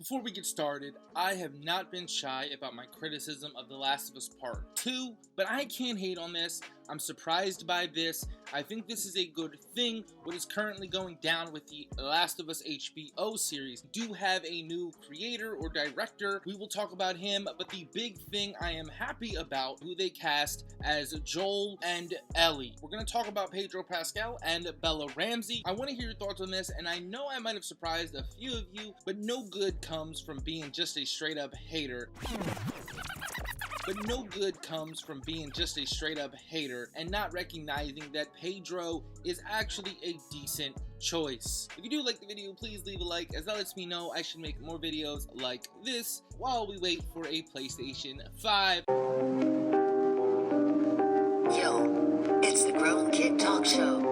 Before we get started, I have not been shy about my criticism of The Last of Us Part 2, but I can't hate on this. I'm surprised by this. I think this is a good thing. What is currently going down with the Last of Us HBO series do have a new creator or director. We will talk about him, but the big thing I am happy about who they cast as Joel and Ellie. We're going to talk about Pedro Pascal and Bella Ramsey. I want to hear your thoughts on this, and I know I might have surprised a few of you, but no good comes from being just a straight up hater. But no good comes from being just a straight up hater and not recognizing that Pedro is actually a decent choice. If you do like the video, please leave a like, as that lets me know I should make more videos like this while we wait for a PlayStation 5. Yo, it's the Grown Kid Talk Show.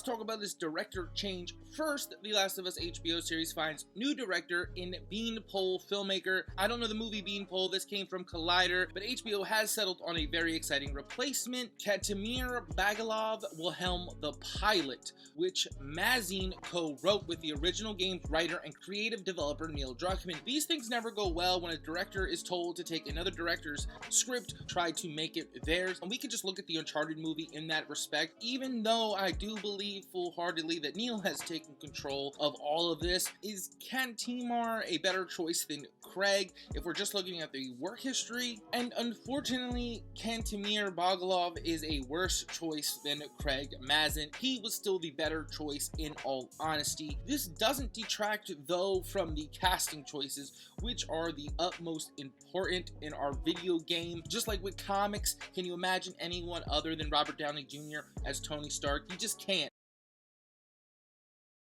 Talk about this director change. First, the Last of Us HBO series finds new director in Beanpole filmmaker. I don't know the movie Beanpole, this came from Collider, but HBO has settled on a very exciting replacement. Katimir Bagalov will helm the pilot, which Mazin co-wrote with the original game's writer and creative developer Neil Druckmann. These things never go well when a director is told to take another director's script, try to make it theirs, and we could just look at the Uncharted movie in that respect. Even though I do believe full-heartedly that Neil has taken control of all of this, is Katimir a better choice than Craig if we're just looking at the work history? And unfortunately, Katimir Bagalov is a worse choice than Craig Mazin. He was still the better choice in all honesty. This doesn't detract though from the casting choices, which are the utmost important in our video game. Just like with comics, can you imagine anyone other than Robert Downey Jr. as Tony Stark? You just can't.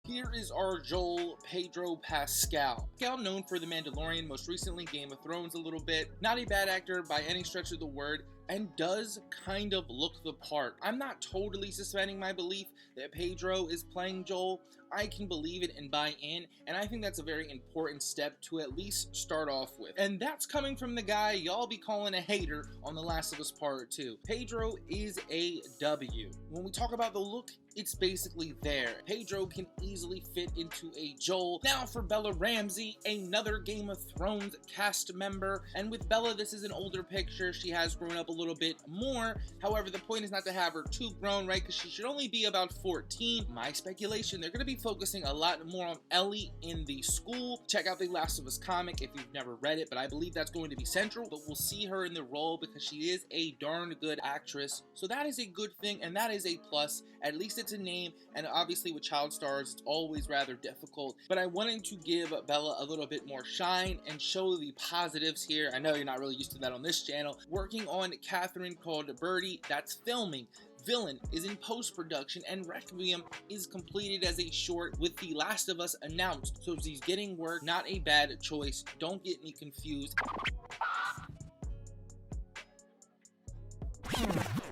Here is our Joel, Pedro Pascal. Pascal, known for The Mandalorian, most recently Game of Thrones a little bit. Not a bad actor by any stretch of the word, and does kind of look the part. I'm not totally suspending my belief that Pedro is playing Joel. I can believe it and buy in, and I think that's a very important step to at least start off with. And that's coming from the guy y'all be calling a hater on The Last of Us Part 2. Pedro is a W. When we talk about the look, it's basically there. Pedro can easily fit into a Joel. Now for Bella Ramsey, another Game of Thrones cast member. And with Bella, this is an older picture. She has grown up a little bit more. However, the point is not to have her too grown, right? Because she should only be about 14. My speculation, they're going to be focusing a lot more on Ellie in the school. Check out the Last of Us comic if you've never read it, but I believe that's going to be central. But we'll see her in the role because she is a darn good actress. So that is a good thing, and that is a plus. At least it's a name, and obviously with child stars, it's always rather difficult. But I wanted to give Bella a little bit more shine and show the positives here. I know you're not really used to that on this channel. Working on Catherine called Birdie, that's filming. Villain is in post-production, and Requiem is completed as a short with The Last of Us announced. So she's getting work, not a bad choice. Don't get me confused.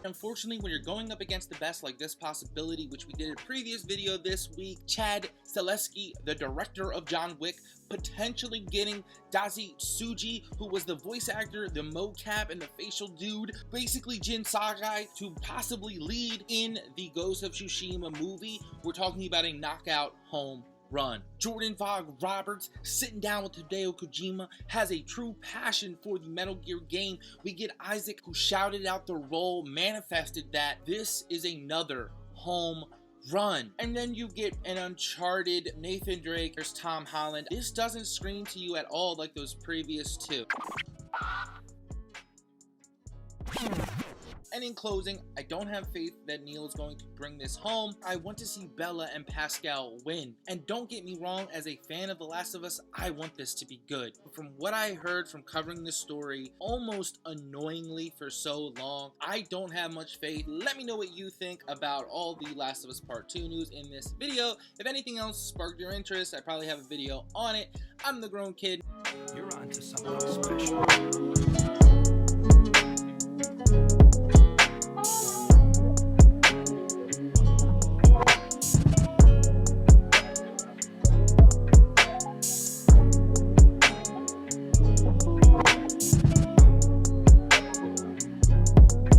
Unfortunately, when you're going up against the best like this possibility, which we did in a previous video this week, Chad Stahelski, the director of John Wick, potentially getting Dazi Tsuji, who was the voice actor, the mocap, and the facial dude, basically Jin Sakai, to possibly lead in the Ghost of Tsushima movie. We're talking about a knockout home run. Jordan Vogt Roberts, sitting down with Hideo Kojima, has a true passion for the Metal Gear game. We get Isaac, who shouted out the role, manifested that. This is another home run. And then you get an Uncharted Nathan Drake, there's Tom Holland. This doesn't scream to you at all like those previous two. And in closing, I don't have faith that Neil is going to bring this home. I want to see Bella and Pascal win. And don't get me wrong, as a fan of The Last of Us, I want this to be good. But from what I heard from covering this story, almost annoyingly for so long, I don't have much faith. Let me know what you think about all the Last of Us Part 2 news in this video. If anything else sparked your interest, I probably have a video on it. I'm the Grown Kid. You're on to something special.